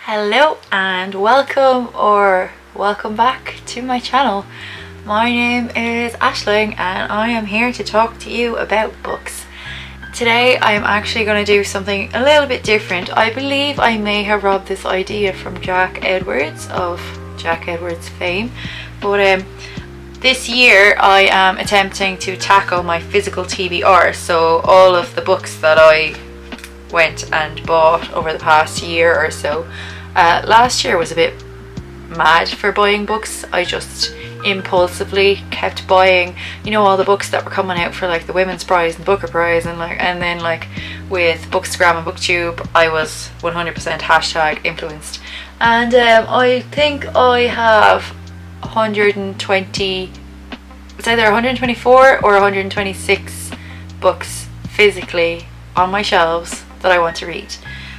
Hello and welcome back to my channel. My name is Aisling and I am here to talk to you about books. Today I'm actually going to do something a little bit different. I believe I may have robbed this idea from Jack Edwards of Jack Edwards fame, but this year I am attempting to tackle my physical TBR, so all of the books that I went and bought over the past year or so. Last year was a bit mad for buying books. I just impulsively kept buying, all the books that were coming out for like the Women's Prize and the Booker Prize, and then with Bookstagram and BookTube I was 100% hashtag influenced, and I think I have 120, it's either 124 or 126 books physically on my shelves that I want to read.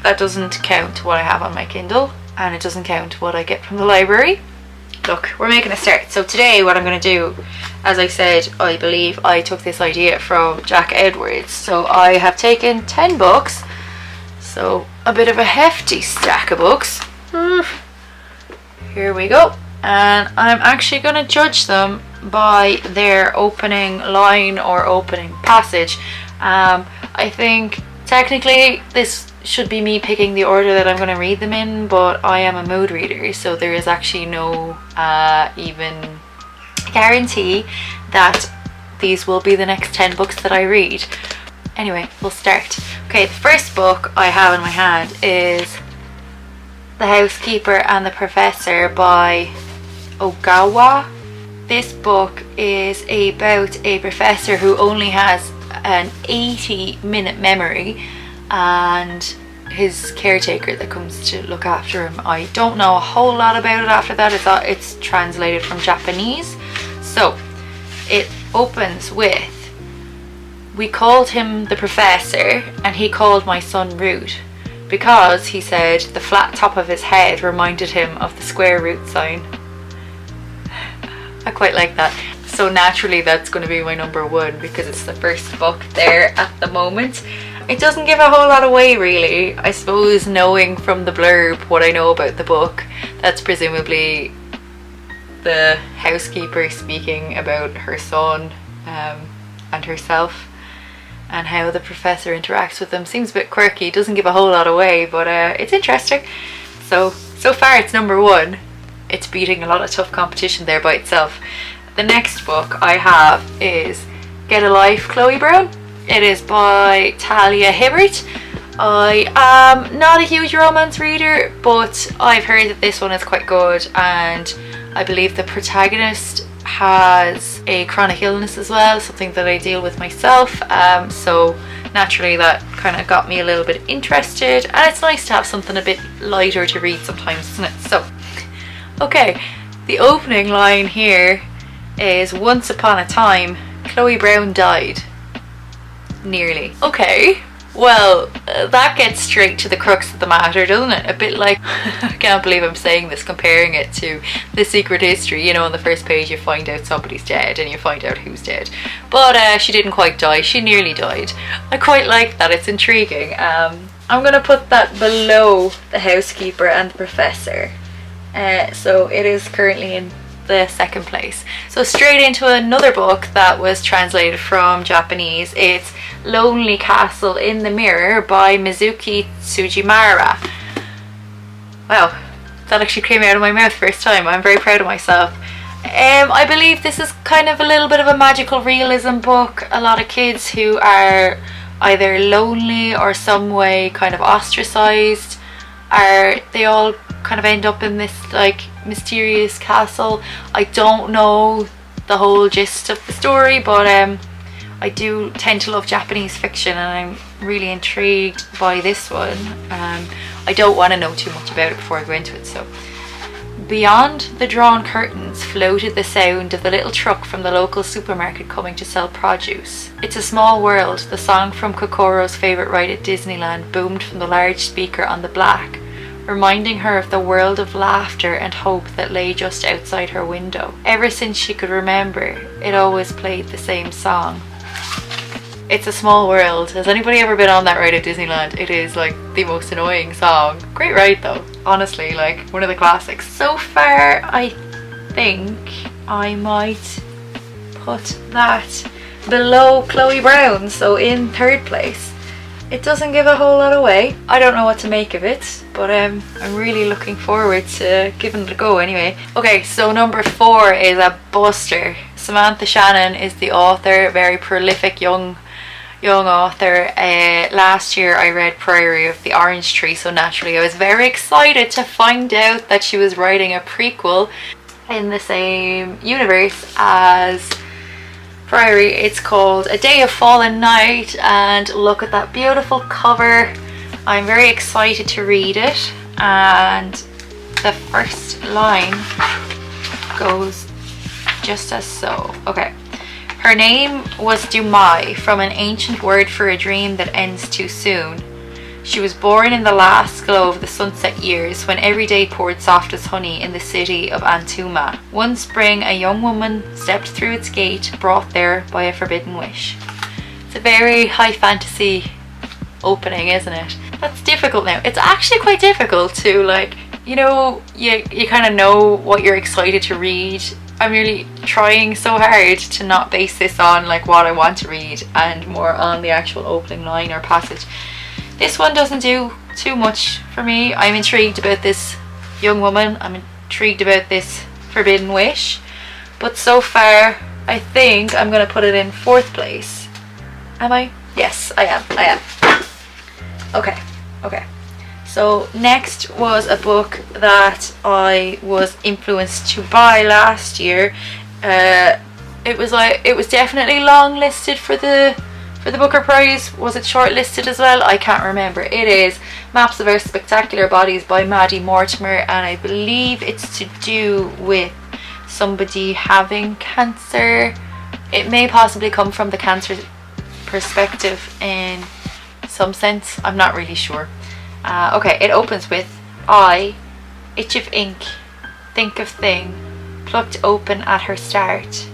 That doesn't count what I have on my Kindle, and it doesn't count what I get from the library. Look, we're making a start. So today what I'm going to do, as I said, I believe I took this idea from Jack Edwards. So I have taken 10 books, so a bit of a hefty stack of books. Here we go. And I'm actually going to judge them by their opening line or opening passage. I think technically this should be me picking the order that I'm going to read them in, but I am a mood reader, so there is actually no even guarantee that these will be the next 10 books that I read. Anyway, we'll start. Okay, the first book I have in my hand is The Housekeeper and the Professor by Ogawa. This book is about a professor who only has an 80-minute memory, and his caretaker that comes to look after him. I don't know a whole lot about it after that. It's translated from Japanese. So it opens with, "We called him the professor and he called my son rude because, he said, the flat top of his head reminded him of the square root sign." I quite like that. So naturally that's going to be my number one because it's the first book there at the moment. It doesn't give a whole lot away really. I suppose, knowing from the blurb what I know about the book, that's presumably the housekeeper speaking about her son and herself, and how the professor interacts with them. Seems a bit quirky, doesn't give a whole lot away, but it's interesting. So far it's number one. It's beating a lot of tough competition there by itself. The next book I have is Get a Life, Chloe Brown. It is by Talia Hibbert. I am not a huge romance reader, but I've heard that this one is quite good, and I believe the protagonist has a chronic illness as well, something that I deal with myself, so naturally that kind of got me a little bit interested, and it's nice to have something a bit lighter to read sometimes, isn't it? So, okay, the opening line here is, "Once upon a time, Chloe Brown died." Nearly. Okay, well, that gets straight to the crux of the matter, doesn't it? A bit like, I can't believe I'm saying this, comparing it to The Secret History. On the first page you find out somebody's dead and you find out who's dead, but she didn't quite die, she nearly died. I quite like that, it's intriguing. I'm gonna put that below The Housekeeper and the Professor, so it is currently in the second place. So straight into another book that was translated from Japanese. It's Lonely Castle in the Mirror by Mizuki Tsujimara. Wow, that actually came out of my mouth first time. I'm very proud of myself. I believe this is kind of a little bit of a magical realism book. A lot of kids who are either lonely or some way kind of ostracized, they all kind of end up in this like mysterious castle. I don't know the whole gist of the story, but I do tend to love Japanese fiction and I'm really intrigued by this one. I don't want to know too much about it before I go into it. So, beyond the drawn curtains floated the sound of the little truck from the local supermarket coming to sell produce. "It's a Small World," the song from Kokoro's favourite ride at Disneyland, boomed from the large speaker on the black, reminding her of the world of laughter and hope that lay just outside her window. Ever since she could remember, it always played the same song. It's a Small World. Has anybody ever been on that ride at Disneyland? It is like the most annoying song. Great ride though, honestly, like one of the classics. So far, I think I might put that below Chloe Brown, so in third place. It doesn't give a whole lot away. I don't know what to make of it, but I'm really looking forward to giving it a go anyway. Okay, so number 4 is a buster. Samantha Shannon is the author, very prolific young author. Last year I read Priory of the Orange Tree, so naturally I was very excited to find out that she was writing a prequel in the same universe as Priory. It's called A Day of Fallen Night, and look at that beautiful cover. I'm very excited to read it, and the first line goes just as so. Okay. Her name was Dumai, from an ancient word for a dream that ends too soon. She was born in the last glow of the sunset years, when every day poured soft as honey in the city of Antuma. One spring, a young woman stepped through its gate, brought there by a forbidden wish. It's a very high fantasy opening, isn't it? That's difficult now. It's actually quite difficult to, like, you know, you kind of know what you're excited to read. I'm really trying so hard to not base this on like what I want to read and more on the actual opening line or passage. This one doesn't do too much for me. I'm intrigued about this young woman. I'm intrigued about this forbidden wish. But so far, I think I'm going to put it in 4th place. Am I? Yes, I am. Okay. So next was a book that I was influenced to buy last year. It was definitely long listed for the Booker Prize. Was it shortlisted as well? I can't remember. It is Maps of Our Spectacular Bodies by Maddie Mortimer, and I believe it's to do with somebody having cancer. It may possibly come from the cancer perspective in some sense. I'm not really sure. Okay, it opens with I, itch of ink, think of thing, plucked open at her start.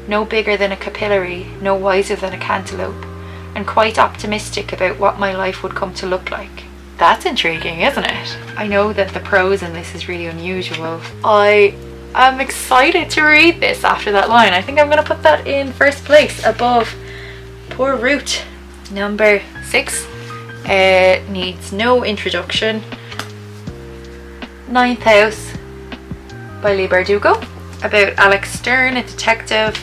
No bigger than a capillary, no wiser than a cantaloupe, and quite optimistic about what my life would come to look like. That's intriguing, isn't it? I know that the prose in this is really unusual. I am excited to read this after that line. I think I'm going to put that in 1st place above Poor Root. Number 6. Needs no introduction. 9th House by Leigh Bardugo, about Alex Stern, a detective.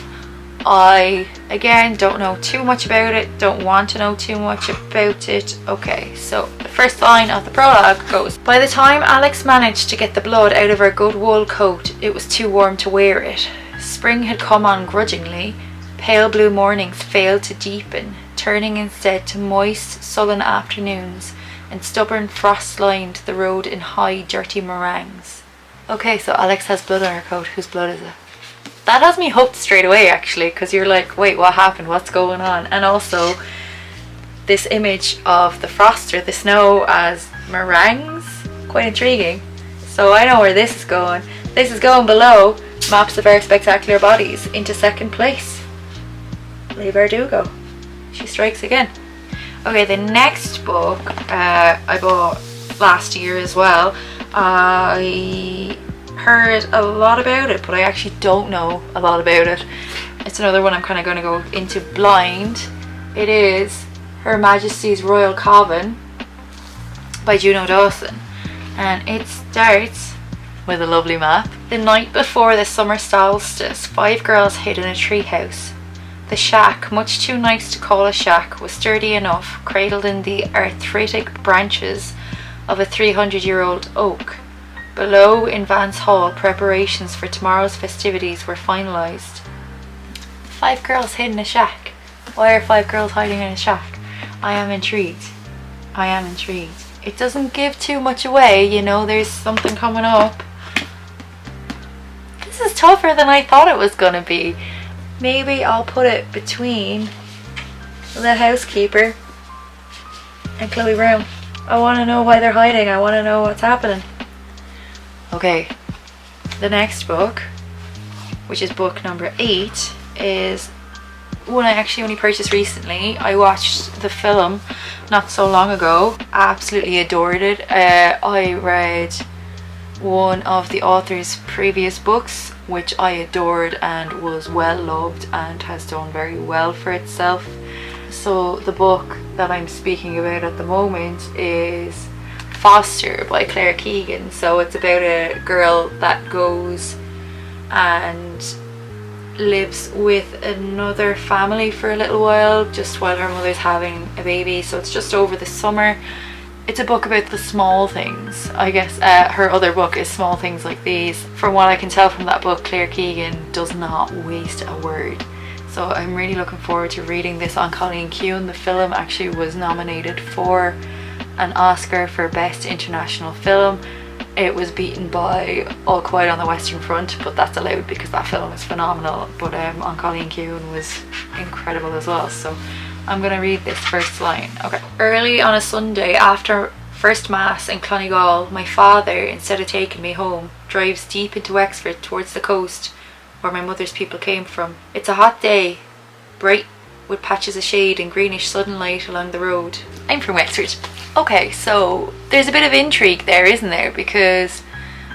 I, again, don't know too much about it, don't want to know too much about it. Okay, so the first line of the prologue goes, by the time Alex managed to get the blood out of her good wool coat, it was too warm to wear it. Spring had come on grudgingly. Pale blue mornings failed to deepen, turning instead to moist, sullen afternoons, and stubborn frost lined the road in high, dirty meringues. Okay, so Alex has blood on her coat. Whose blood is it? That has me hooked straight away, actually, because you're like, wait, what happened? What's going on? And also, this image of the frost or the snow as meringues, quite intriguing. So I know where this is going. This is going below Maps of Our Spectacular Bodies into 2nd place. Leigh Bardugo. She strikes again. Okay, the next book I bought last year as well. I heard a lot about it, but I actually don't know a lot about it. It's another one I'm kind of going to go into blind. It is Her Majesty's Royal Coven by Juno Dawson, and it starts with a lovely map. The night before the summer solstice, 5 girls hid in a treehouse. The shack, much too nice to call a shack, was sturdy enough, cradled in the arthritic branches of a 300-year-old oak. Below, in Vance Hall, preparations for tomorrow's festivities were finalised. 5 girls hid in a shack. Why are 5 girls hiding in a shack? I am intrigued. It doesn't give too much away, you know, there's something coming up. This is tougher than I thought it was gonna be. Maybe I'll put it between The Housekeeper and Chloe Brown. I want to know why they're hiding. I want to know what's happening. Okay, the next book, which is book number 8, is one I actually only purchased recently. I watched the film not so long ago, absolutely adored it. I read one of the author's previous books, which I adored and was well loved and has done very well for itself. So the book that I'm speaking about at the moment is Foster by Claire Keegan. So it's about a girl that goes and lives with another family for a little while, just while her mother's having a baby. So it's just over the summer. It's a book about the small things, I guess. Her other book is Small Things Like These. From what I can tell from that book, Claire Keegan does not waste a word. So I'm really looking forward to reading this on Colleen Kuhn. The film actually was nominated for an Oscar for Best International Film. It was beaten by All Quiet on the Western Front, but that's allowed because that film is phenomenal. But on Colleen Kuhn was incredible as well. So I'm going to read this first line. Okay. Early on a Sunday after first mass in Clonegall, my father, instead of taking me home, drives deep into Wexford towards the coast where my mother's people came from. It's a hot day, bright with patches of shade and greenish sunlight along the road. I'm from Wexford. Okay, so there's a bit of intrigue there, isn't there? Because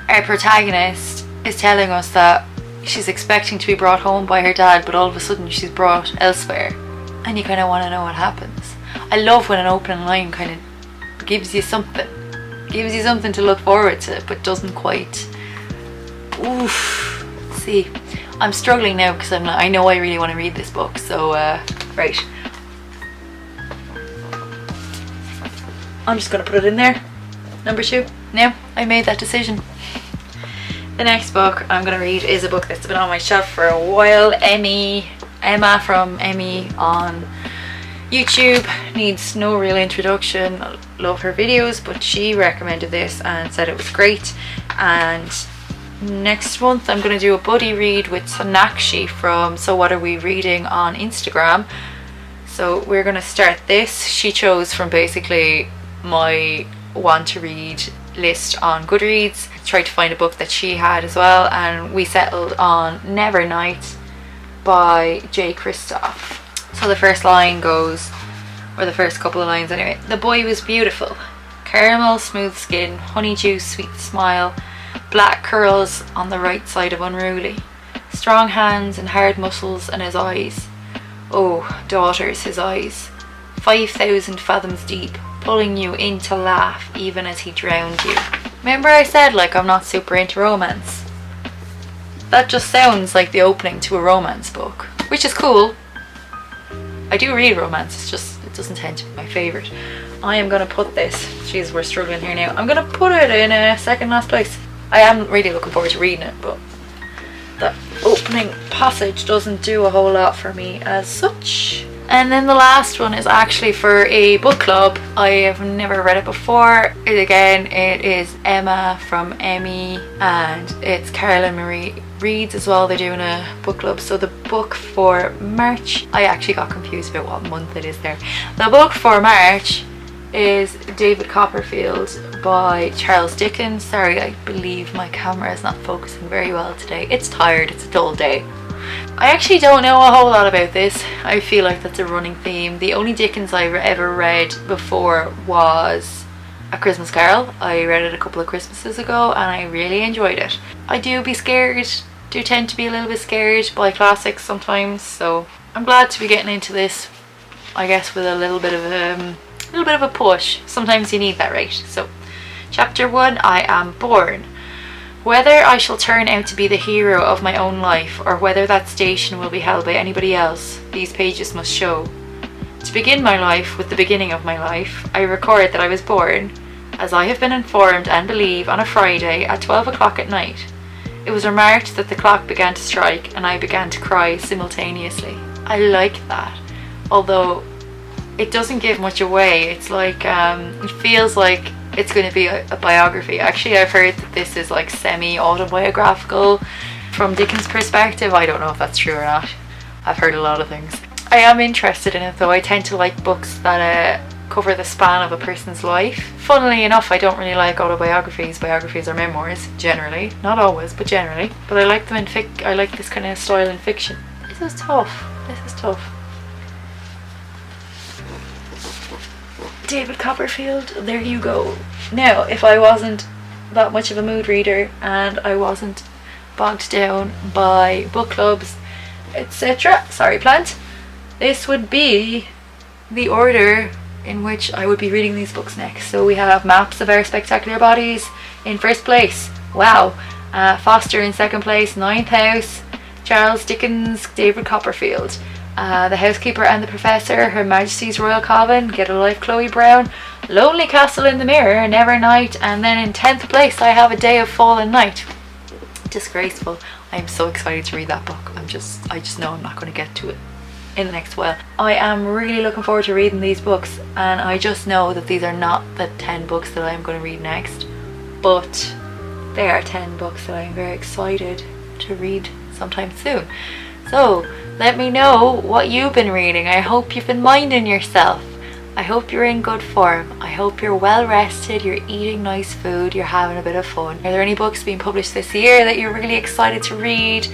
our protagonist is telling us that she's expecting to be brought home by her dad, but all of a sudden she's brought elsewhere. And you kind of want to know what happens. I love when an opening line kind of gives you something to look forward to, but doesn't quite. Oof. See, I'm struggling now because I know I really want to read this book. So right, I'm just gonna put it in there. Number 2. Now I made that decision. The next book I'm gonna read is a book that's been on my shelf for a while. Emma from Emmy on YouTube needs no real introduction. I love her videos, but she recommended this and said it was great. And next month I'm going to do a buddy read with Sonakshi from So What Are We Reading on Instagram. So we're going to start this. She chose from basically my want to read list on Goodreads. Tried to find a book that she had as well, and we settled on Nevernight by J. Kristoff. So the first line goes, or the first couple of lines anyway. The boy was beautiful. Caramel smooth skin, honeydew sweet smile, black curls on the right side of unruly, strong hands and hard muscles, and his eyes. Oh, daughters, his eyes. 5,000 fathoms deep, pulling you in to laugh even as he drowned you. Remember I said like I'm not super into romance? That just sounds like the opening to a romance book, which is cool. I do read romance, it's just it doesn't tend to be my favourite. I am going to put this, jeez we're struggling here now, I'm going to put it in a second last place. I am really looking forward to reading it, but the opening passage doesn't do a whole lot for me as such. And then the last one is actually for a book club. I have never read it before. It is Emma from Emmy, and it's Carolyn Marie Reads as well. They're doing a book club. So the book for March, I actually got confused about what month it is there. The book for March is David Copperfield by Charles Dickens. Sorry, I believe my camera is not focusing very well today. It's tired, it's a dull day. I actually don't know a whole lot about this. I feel like that's a running theme. The only Dickens I ever read before was A Christmas Carol. I read it a couple of Christmases ago and I really enjoyed it. I do tend to be a little bit scared by classics sometimes, so I'm glad to be getting into this, I guess, with a little bit of a push. Sometimes you need that, right? So chapter 1, I am born. Whether I shall turn out to be the hero of my own life, or whether that station will be held by anybody else, these pages must show. To begin my life with the beginning of my life, I record that I was born, as I have been informed and believe, on a Friday at 12 o'clock at night. It was remarked that the clock began to strike and I began to cry simultaneously. I like that, although it doesn't give much away. It's like, it feels like it's going to be a biography. Actually, I've heard that this is like semi-autobiographical from Dickens' perspective. I don't know if that's true or not. I've heard a lot of things. I am interested in it though. I tend to like books that cover the span of a person's life. Funnily enough, I don't really like autobiographies. Biographies are memoirs, generally. Not always, but generally. But I like them in I like this kind of style in fiction. This is tough. David Copperfield, there you go. Now, if I wasn't that much of a mood reader and I wasn't bogged down by book clubs, etc., sorry plant, this would be the order in which I would be reading these books next. So we have Maps of Our Spectacular Bodies in first place. Wow. Foster in second place. Ninth House, Charles Dickens, David Copperfield. The Housekeeper and the Professor, Her Majesty's Royal Coven, Get a Life, Chloe Brown, Lonely Castle in the Mirror, Never Night, and then in 10th place I have A Day of Fallen Night. Disgraceful. I'm so excited to read that book. I just know I'm not going to get to it in the next while. I am really looking forward to reading these books, and I just know that these are not the 10 books that I'm going to read next, but they are 10 books that I'm very excited to read sometime soon. So let me know what you've been reading. I hope you've been minding yourself. I hope you're in good form. I hope you're well rested, you're eating nice food, you're having a bit of fun. Are there any books being published this year that you're really excited to read?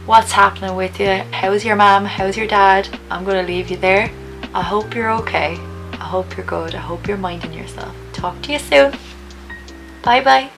What's happening with you? How's your mum? How's your dad? I'm going to leave you there. I hope you're okay. I hope you're good. I hope you're minding yourself. Talk to you soon. Bye bye.